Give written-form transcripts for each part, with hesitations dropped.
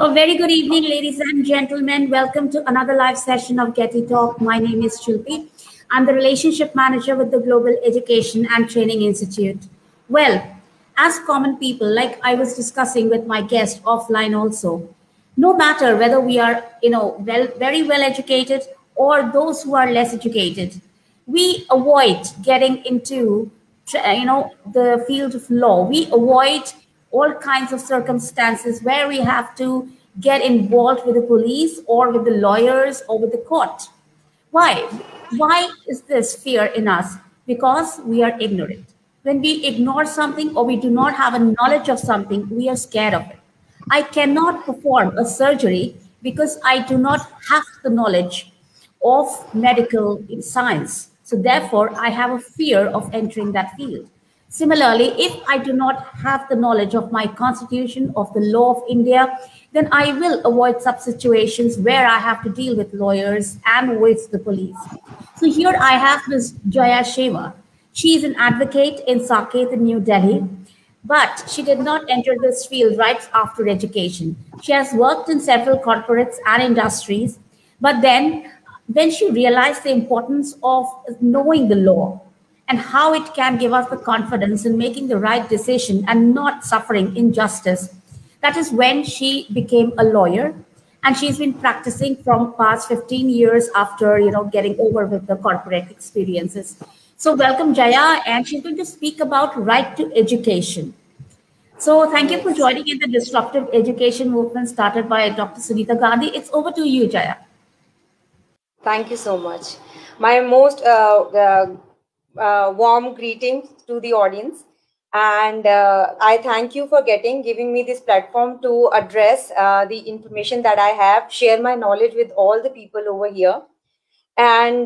A very good evening, ladies and gentlemen. Welcome to another live session of Getty Talk. My name is Shilpi. I'm the relationship manager with the Global Education and Training Institute. Well, as common people, like I was discussing with my guest offline also, no matter whether we are, very well educated or those who are less educated, we avoid getting into the field of law. We avoid all kinds of circumstances where we have to get involved with the police or with the lawyers or with the court. Why is this fear in us? Because we are ignorant. When we ignore something or we do not have a knowledge of something, we are scared of it. I cannot perform a surgery because I do not have the knowledge of medical science. So therefore, I have a fear of entering that field. Similarly, if I do not have the knowledge of my constitution, of the law of India, then I will avoid such situations where I have to deal with lawyers and with the police. So here I have Ms. Jaya Sheva. She is an advocate in Saket in New Delhi, but she did not enter this field right after education. She has worked in several corporates and industries, but then when she realized the importance of knowing the law and how it can give us the confidence in making the right decision and not suffering injustice, that is when she became a lawyer, and she's been practicing from past 15 years after getting over with the corporate experiences. So welcome, Jaya, and she's going to speak about right to education. So thank you for joining in the disruptive education movement started by Dr. Sunita Gandhi. It's over to you, Jaya. Thank you so much. My most warm greetings to the audience. And I thank you for giving me this platform to address the information that I have, share my knowledge with all the people over here. And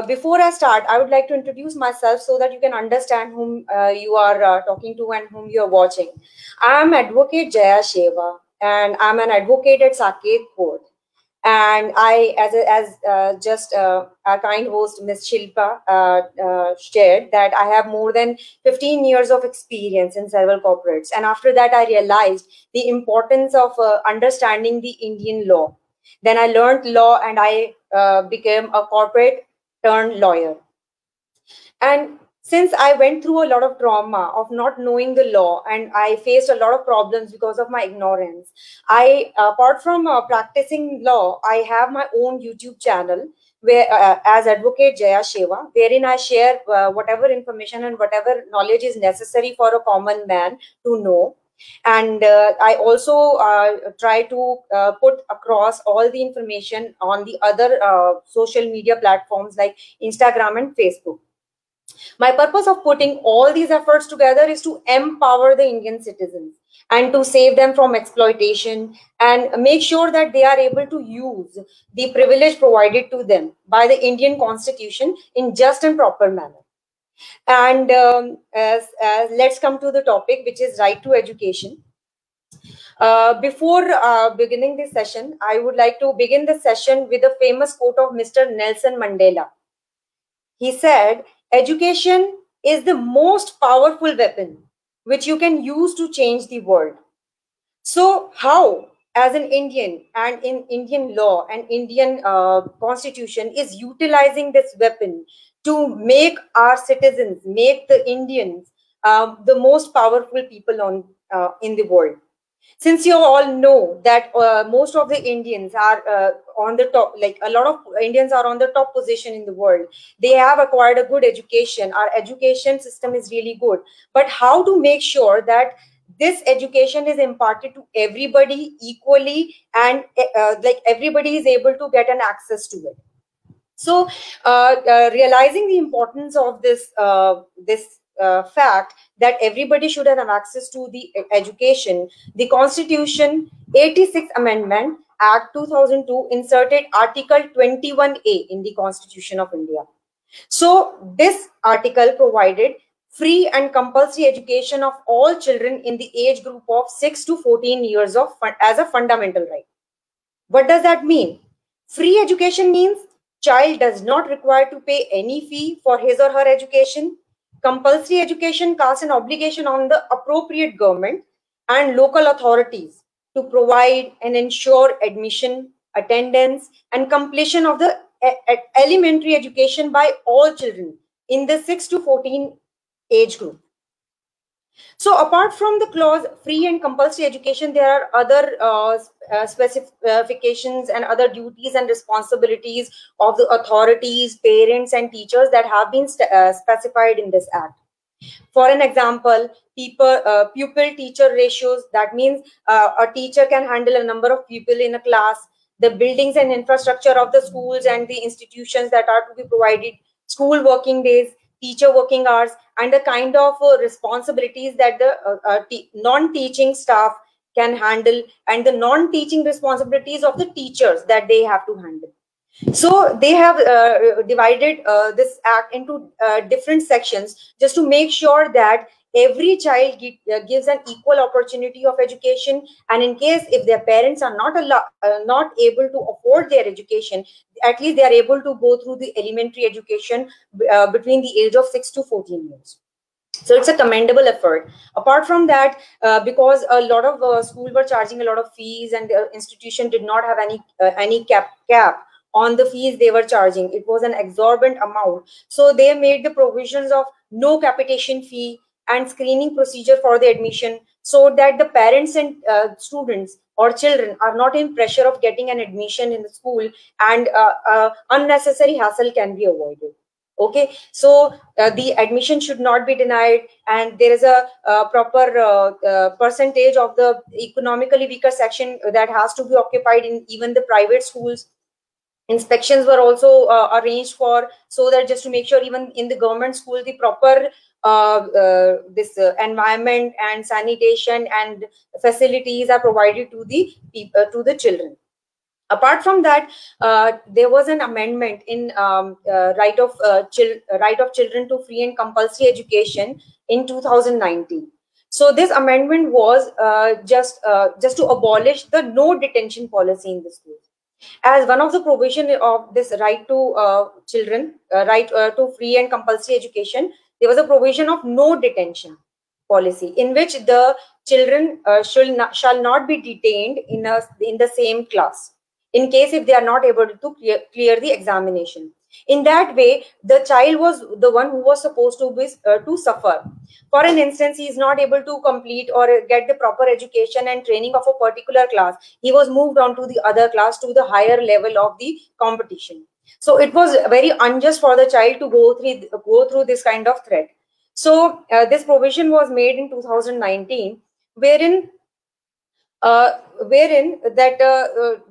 before I start, I would like to introduce myself so that you can understand whom you are talking to and whom you are watching. I am Advocate Jaya Sheva, and I'm an advocate at Saket Court. And I, as our kind host, Ms. Shilpa, shared that I have more than 15 years of experience in several corporates. And after that, I realized the importance of understanding the Indian law. Then I learned law and I became a corporate turned lawyer. And since I went through a lot of trauma of not knowing the law and I faced a lot of problems because of my ignorance, apart from practicing law, I have my own YouTube channel where, as Advocate Jaya Sheva, wherein I share whatever information and whatever knowledge is necessary for a common man to know. And I also try to put across all the information on the other social media platforms like Instagram and Facebook. My purpose of putting all these efforts together is to empower the Indian citizens and to save them from exploitation and make sure that they are able to use the privilege provided to them by the Indian Constitution in just and proper manner. And let's come to the topic, which is right to education. Before beginning this session, I would like to begin the session with a famous quote of Mr. Nelson Mandela. He said, "Education is the most powerful weapon which you can use to change the world." So how, as an Indian and in Indian law and Indian constitution, is utilizing this weapon to make our citizens, make the Indians the most powerful people in the world? Since you all know that most of the Indians are on the top, like a lot of Indians are on the top position in the world. They have acquired a good education. Our education system is really good. But how to make sure that this education is imparted to everybody equally and like everybody is able to get an access to it? So realizing the importance of this fact that everybody should have access to the education, the Constitution 86th Amendment Act 2002 inserted Article 21A in the Constitution of India. So this article provided free and compulsory education of all children in the age group of 6 to 14 years as a fundamental right. What does that mean? Free education means child does not require to pay any fee for his or her education. Compulsory education casts an obligation on the appropriate government and local authorities to provide and ensure admission, attendance, and completion of the elementary education by all children in the 6 to 14 age group. So apart from the clause free and compulsory education, there are other specifications and other duties and responsibilities of the authorities, parents, and teachers that have been specified in this act. For an example, pupil-teacher ratios, that means a teacher can handle a number of people in a class, the buildings and infrastructure of the schools and the institutions that are to be provided, school working days, teacher working hours, and the kind of responsibilities that the non-teaching staff can handle, and the non-teaching responsibilities of the teachers that they have to handle. So they have divided this act into different sections just to make sure that every child gives an equal opportunity of education, and in case if their parents are not able to afford their education, at least they are able to go through the elementary education between the age of 6 to 14 years. So it's a commendable effort. Apart from that, because a lot of schools were charging a lot of fees, and the institution did not have any cap on the fees they were charging. It was an exorbitant amount. So they made the provisions of no capitation fee and screening procedure for the admission, so that the parents and students or children are not in pressure of getting an admission in the school, and unnecessary hassle can be avoided. Okay, so the admission should not be denied, and there is a proper percentage of the economically weaker section that has to be occupied in even the private schools. Inspections were also arranged for, so that just to make sure even in the government school the proper environment and sanitation and facilities are provided to the children. Apart from that, there was an amendment in right of children to free and compulsory education in 2019. So this amendment was just to abolish the no detention policy in the schools. As one of the provision of this right to children, right to free and compulsory education, there was a provision of no detention policy, in which the children shall not be detained in the same class, in case if they are not able to clear the examination. In that way, the child was the one who was supposed to be to suffer. For an instance, he is not able to complete or get the proper education and training of a particular class. He was moved on to the other class, to the higher level of the competition. So it was very unjust for the child to go through this kind of threat. So this provision was made in 2019, wherein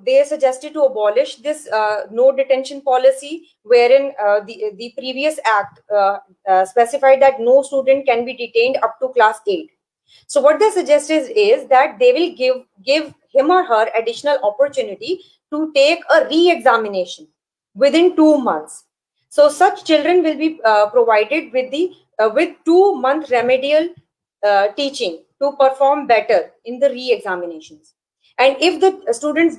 they suggested to abolish this no detention policy, wherein the previous act specified that no student can be detained up to class 8. So what they suggested is that they will give him or her additional opportunity to take a re-examination within 2 months. So such children will be provided with 2-month remedial teaching to perform better in the re-examinations. And if the students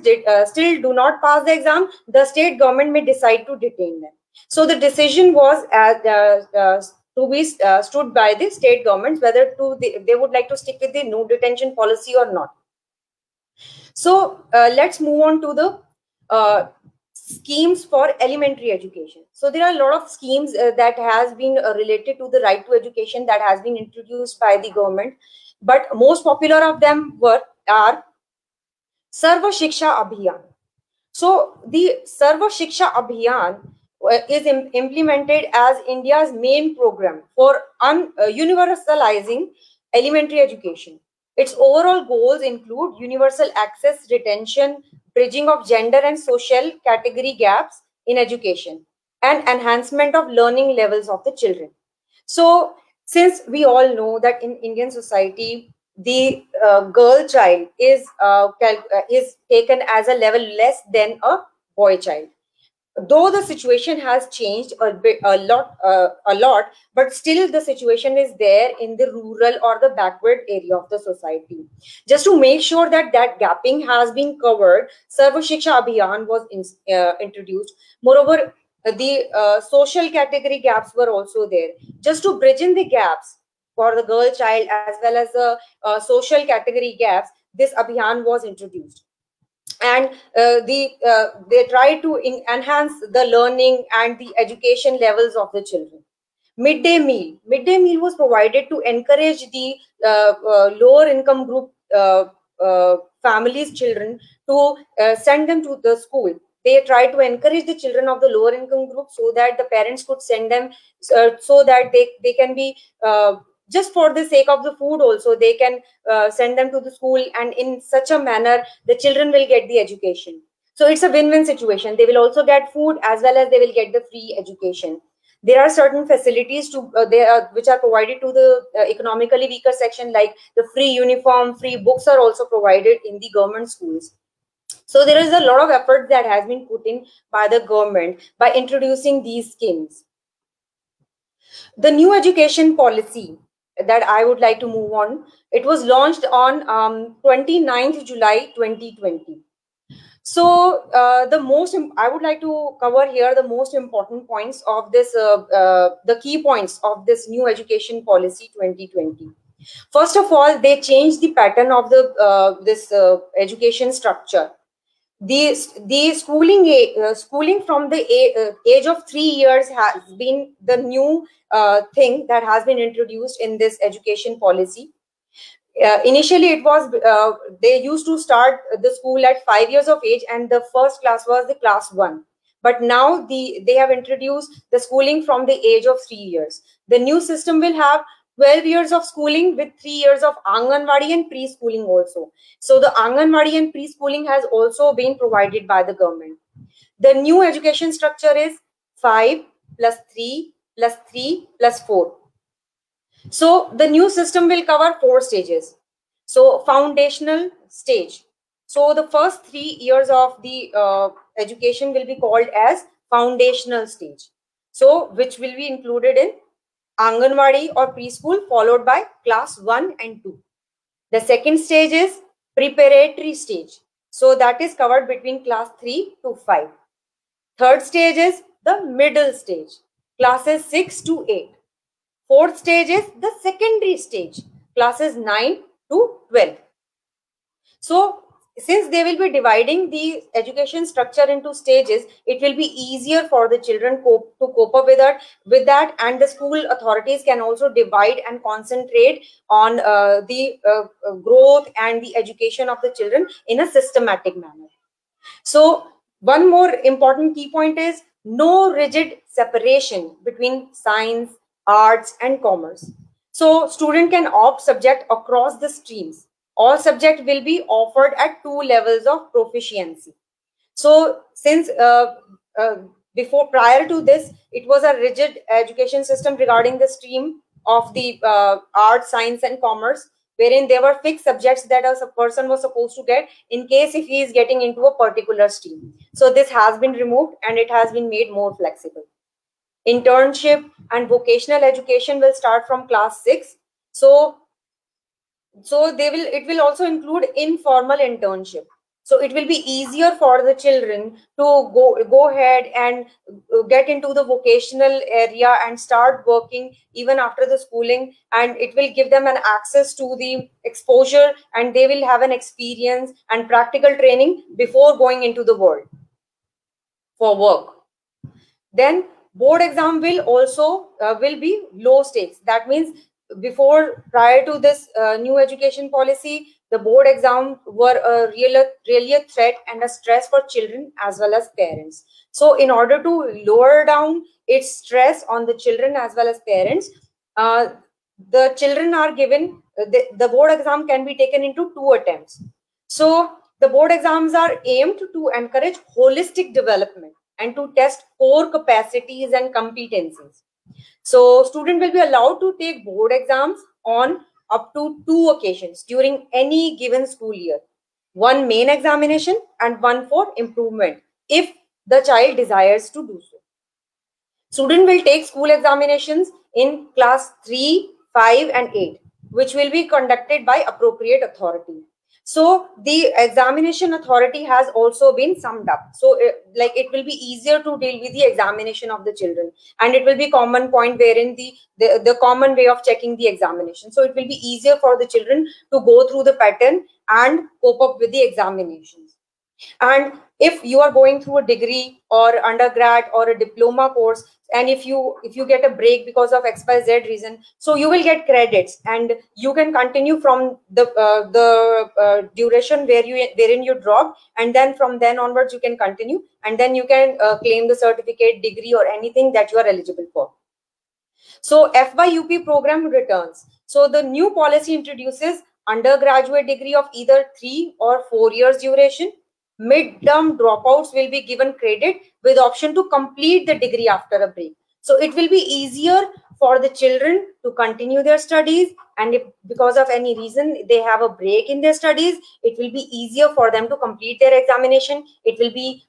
still do not pass the exam, the state government may decide to detain them. So the decision was to be stood by the state governments, whether they would like to stick with the no detention policy or not. So let's move on to the schemes for elementary education. So there are a lot of schemes that has been related to the right to education that has been introduced by the government, but most popular of them are Sarva Shiksha Abhiyan. So the Sarva Shiksha Abhiyan is implemented as India's main program for universalizing elementary education. Its overall goals include universal access, retention, bridging of gender and social category gaps in education, and enhancement of learning levels of the children. So since we all know that in Indian society, the girl child is taken as a level less than a boy child. Though the situation has changed a lot, but still the situation is there in the rural or the backward area of the society. Just to make sure that gapping has been covered, Sarva Shiksha Abhiyan was introduced. Moreover, the social category gaps were also there. Just to bridge in the gaps for the girl child as well as the social category gaps, this Abhiyan was introduced. And they try to enhance the learning and the education levels of the children. Midday meal was provided to encourage the lower income group families children to send them to the school. They try to encourage the children of the lower income group so that the parents could send them, so that they can be just for the sake of the food also, they can send them to the school, and in such a manner the children will get the education. So it's a win-win situation. They will also get food as well as they will get the free education. There are certain facilities which are provided to the economically weaker section, like the free uniform, free books are also provided in the government schools. So there is a lot of effort that has been put in by the government by introducing these schemes. The new education policy that I would like to move on, it was launched on 29th July 2020. So I would like to cover here the most important points of this, the key points of this new education policy 2020. First of all, they changed the pattern of the education structure. The schooling from the age of 3 years has been the new thing that has been introduced in this education policy. Initially, it was they used to start the school at 5 years of age, and the first class was the class 1. But now they have introduced the schooling from the age of 3 years. The new system will have 12 years of schooling with 3 years of Anganwadi and preschooling also. So the Anganwadi and preschooling has also been provided by the government. The new education structure is 5 plus 3 plus 3 plus 4. So the new system will cover 4 stages. So foundational stage. So the first 3 years of the education will be called as foundational stage. So which will be included in Anganwadi or preschool, followed by class 1 and 2. The second stage is preparatory stage. So that is covered between class 3 to 5. Third stage is the middle stage, classes 6 to 8. Fourth stage is the secondary stage, classes 9 to 12. So since they will be dividing the education structure into stages, it will be easier for the children to cope up with that, and the school authorities can also divide and concentrate on the growth and the education of the children in a systematic manner. So one more important key point is no rigid separation between science, arts and commerce. So student can opt subject across the streams. All subjects will be offered at 2 levels of proficiency. So since prior to this, it was a rigid education system regarding the stream of the arts, science and commerce, wherein there were fixed subjects that a person was supposed to get in case if he is getting into a particular stream. So this has been removed and it has been made more flexible. Internship and vocational education will start from class 6. So it will also include informal internship. So it will be easier for the children to go ahead and get into the vocational area and start working even after the schooling, and it will give them an access to the exposure, and they will have an experience and practical training before going into the world for work. Then board exam will also will be low stakes. That means prior to this new education policy, the board exams were really a threat and a stress for children as well as parents. So in order to lower down its stress on the children as well as parents, the children are given, the board exam can be taken into 2 attempts. So the board exams are aimed to encourage holistic development and to test core capacities and competencies. So student will be allowed to take board exams on up to 2 occasions during any given school year. 1 main examination and 1 for improvement if the child desires to do so. Student will take school examinations in class 3, 5 and 8, which will be conducted by appropriate authority. So the examination authority has also been summed up. So like it will be easier to deal with the examination of the children, and it will be common point wherein the common way of checking the examination. So it will be easier for the children to go through the pattern and cope up with the examinations. And if you are going through a degree or undergrad or a diploma course, and if you get a break because of XYZ reason, so you will get credits and you can continue from the duration wherein you dropped, and then from then onwards you can continue, and then you can claim the certificate, degree, or anything that you are eligible for. So FYUP program returns. So the new policy introduces undergraduate degree of either 3 or 4 years duration. Mid-term dropouts will be given credit with option to complete the degree after a break. So it will be easier for the children to continue their studies, and if because of any reason they have a break in their studies, it will be easier for them to complete their examination. It will be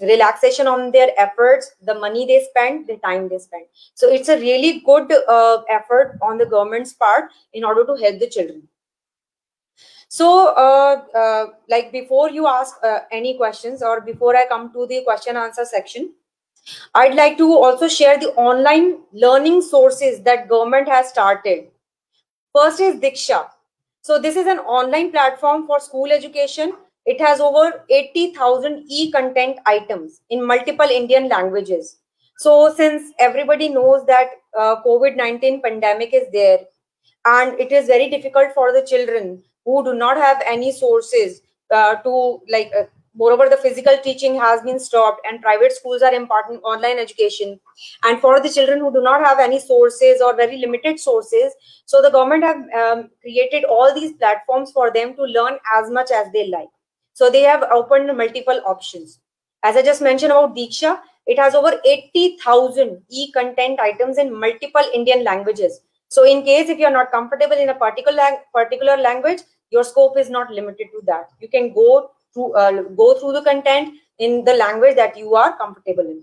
relaxation on their efforts, the money they spend, the time they spend. So it's a really good effort on the government's part in order to help the children. So like before you ask any questions, or before I come to the question answer section, I'd like to also share the online learning sources that government has started. First is Diksha. So this is an online platform for school education. It has over 80,000 e-content items in multiple Indian languages. So since everybody knows that COVID-19 pandemic is there, and it is very difficult for the children who do not have any sources moreover the physical teaching has been stopped and private schools are imparting online education, and for the children who do not have any sources or very limited sources, so the government have created all these platforms for them to learn as much as they like. So they have opened multiple options. As I just mentioned about Diksha, it has over 80,000 e-content items in multiple Indian languages. So in case if you're not comfortable in a particular language, your scope is not limited to that. You can go through the content in the language that you are comfortable in.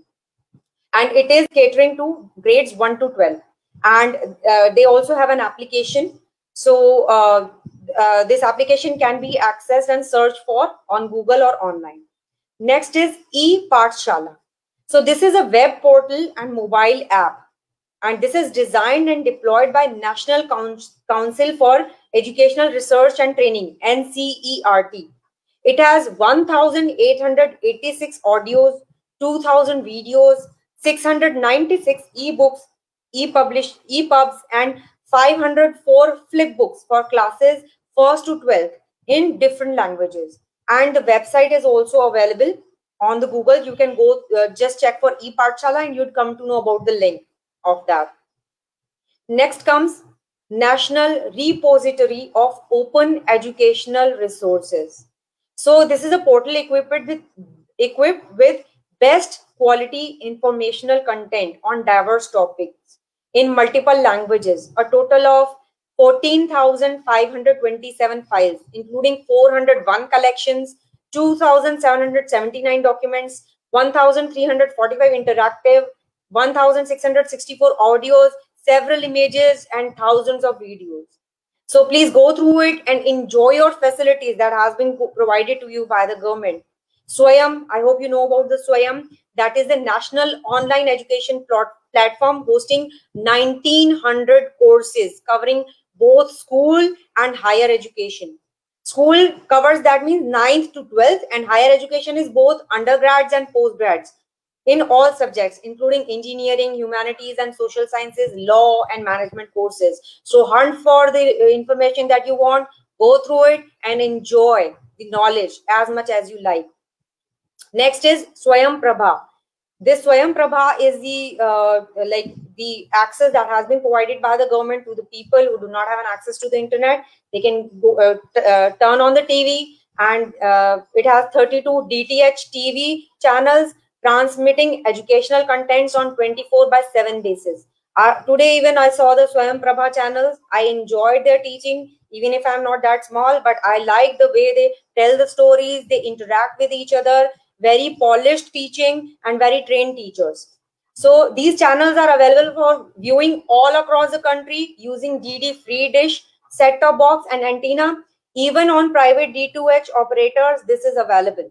And it is catering to grades 1 to 12. And they also have an application. So this application can be accessed and searched for on Google or online. Next is ePathshala. So this is a web portal and mobile app. And this is designed and deployed by National Council for Educational Research and Training, NCERT. It has 1,886 audios, 2,000 videos, 696 ebooks, EPUBs, and 504 flipbooks for classes 1st to 12th in different languages. And the website is also available on the Google. You can go just check for ePathshala and you'd come to know about the link of that. Next comes National Repository of Open Educational Resources. So this is a portal equipped with best quality informational content on diverse topics in multiple languages. A total of 14,527 files, including 401 collections, 2,779 documents, 1,345 interactive, 1,664 audios, several images, and thousands of videos. So please go through it and enjoy your facilities that has been provided to you by the government. Swayam, I hope you know about the Swayam. That is the national online education platform hosting 1,900 courses covering both school and higher education. School covers, that means 9th to 12th, and higher education is both undergrads and postgrads in all subjects, including engineering, humanities and social sciences, law and management courses. So hunt for the information that you want, go through it and enjoy the knowledge as much as you like. Next is Swayam Prabha. This Swayam Prabha is the access that has been provided by the government to the people who do not have an access to the internet. They can go, turn on the TV, and it has 32 DTH TV channels transmitting educational contents on 24/7 basis. Today even I saw the Swayam Prabha channels. I enjoyed their teaching, even if I'm not that small, but I like the way they tell the stories, they interact with each other, very polished teaching and very trained teachers. So these channels are available for viewing all across the country using DD free dish, set-top box and antenna. Even on private D2H operators, this is available.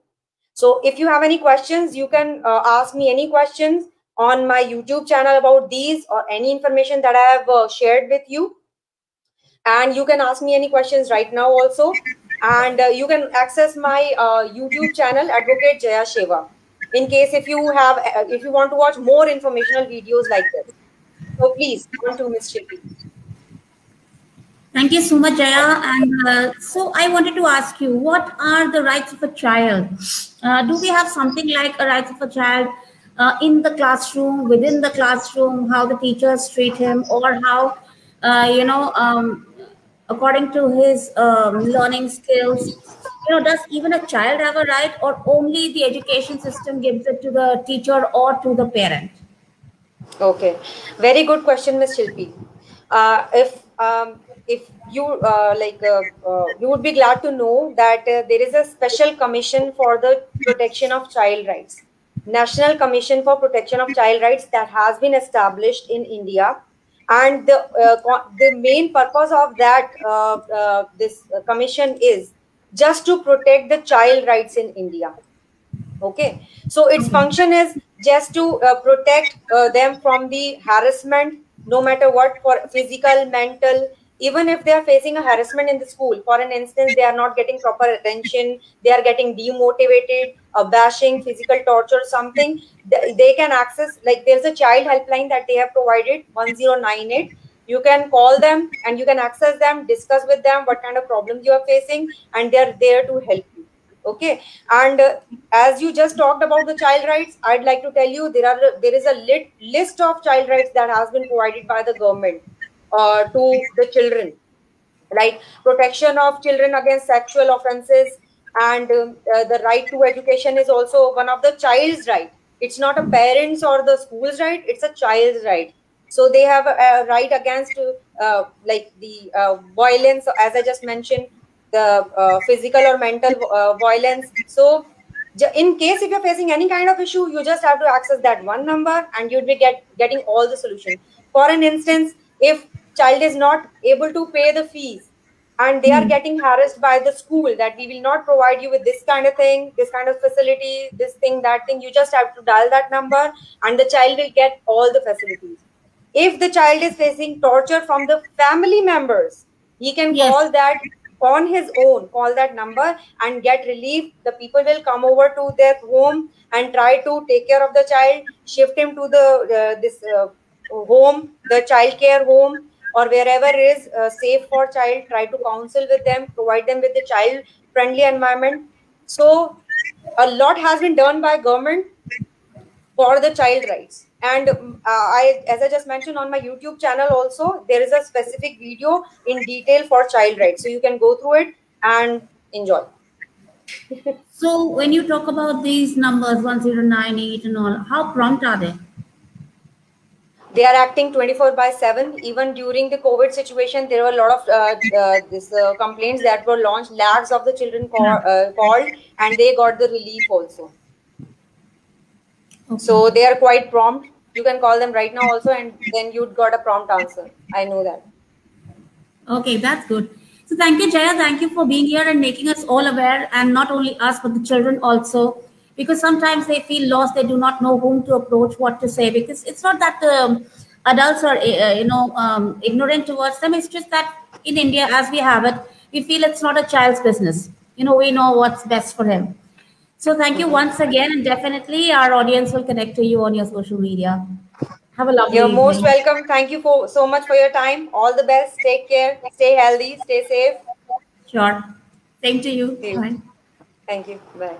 So if you have any questions, you can ask me any questions on my YouTube channel about these or any information that I have shared with you. And you can ask me any questions right now also. And you can access my YouTube channel, Advocate Jaya Sheva, in case if you want to watch more informational videos like this. So please, on to Ms. Shilpi. Thank you so much, Jaya. And so I wanted to ask you, what are the rights of a child? Do we have something like a rights of a child in the classroom, within the classroom, how the teachers treat him, or how, according to his learning skills, does even a child have a right, or only the education system gives it to the teacher or to the parent? Okay, very good question, Ms. Shilpi. If you you would be glad to know that there is a special commission for the protection of child rights, National Commission for Protection of Child Rights, that has been established in India, and the main purpose of that this commission is just to protect the child rights in India. Okay, so its function is just to protect them from the harassment, no matter what, for physical, mental. Even if they are facing a harassment in the school, for an instance, they are not getting proper attention, they are getting demotivated, bashing, physical torture, something, they can access, like there's a child helpline that they have provided, 1098. You can call them and you can access them, discuss with them what kind of problems you are facing, and they are there to help you. Okay, and as you just talked about the child rights, I'd like to tell you there is a list of child rights that has been provided by the government to the children, like protection of children against sexual offenses, and the right to education is also one of the child's right. It's not a parent's or the school's right, it's a child's right. So they have a right against violence, as I just mentioned, the physical or mental violence. So in case if you're facing any kind of issue, you just have to access that one number and you'd be getting all the solution. For an instance, if child is not able to pay the fees and they are getting harassed by the school that we will not provide you with this kind of thing, this kind of facility, this thing, that thing, you just have to dial that number and the child will get all the facilities. If the child is facing torture from the family members, he can call that on his own, call that number and get relief. The people will come over to their home and try to take care of the child, shift him to the home, the child care home, or wherever is safe for child. Try to counsel with them, provide them with the child friendly environment. So a lot has been done by government for the child rights. And as I just mentioned, on my YouTube channel also, there is a specific video in detail for child rights. So you can go through it and enjoy. So when you talk about these numbers, 1098 and all, how prompt are they? They are acting 24/7. Even during the COVID situation, there were a lot of complaints that were launched. Lakhs of the children called and they got the relief also. Okay. So they are quite prompt. You can call them right now also and then you'd got a prompt answer. I know that. Okay, that's good. So thank you, Jaya. Thank you for being here and making us all aware, and not only us, but the children also. Because sometimes they feel lost, they do not know whom to approach, what to say. Because it's not that adults are, ignorant towards them. It's just that in India, as we have it, we feel it's not a child's business. We know what's best for him. So thank you once again, and definitely our audience will connect to you on your social media. Have a lovely You're evening. most welcome. Thank you so much for your time. All the best. Take care. Stay healthy. Stay safe. Sure. Same to you. Bye. Thank you. Bye.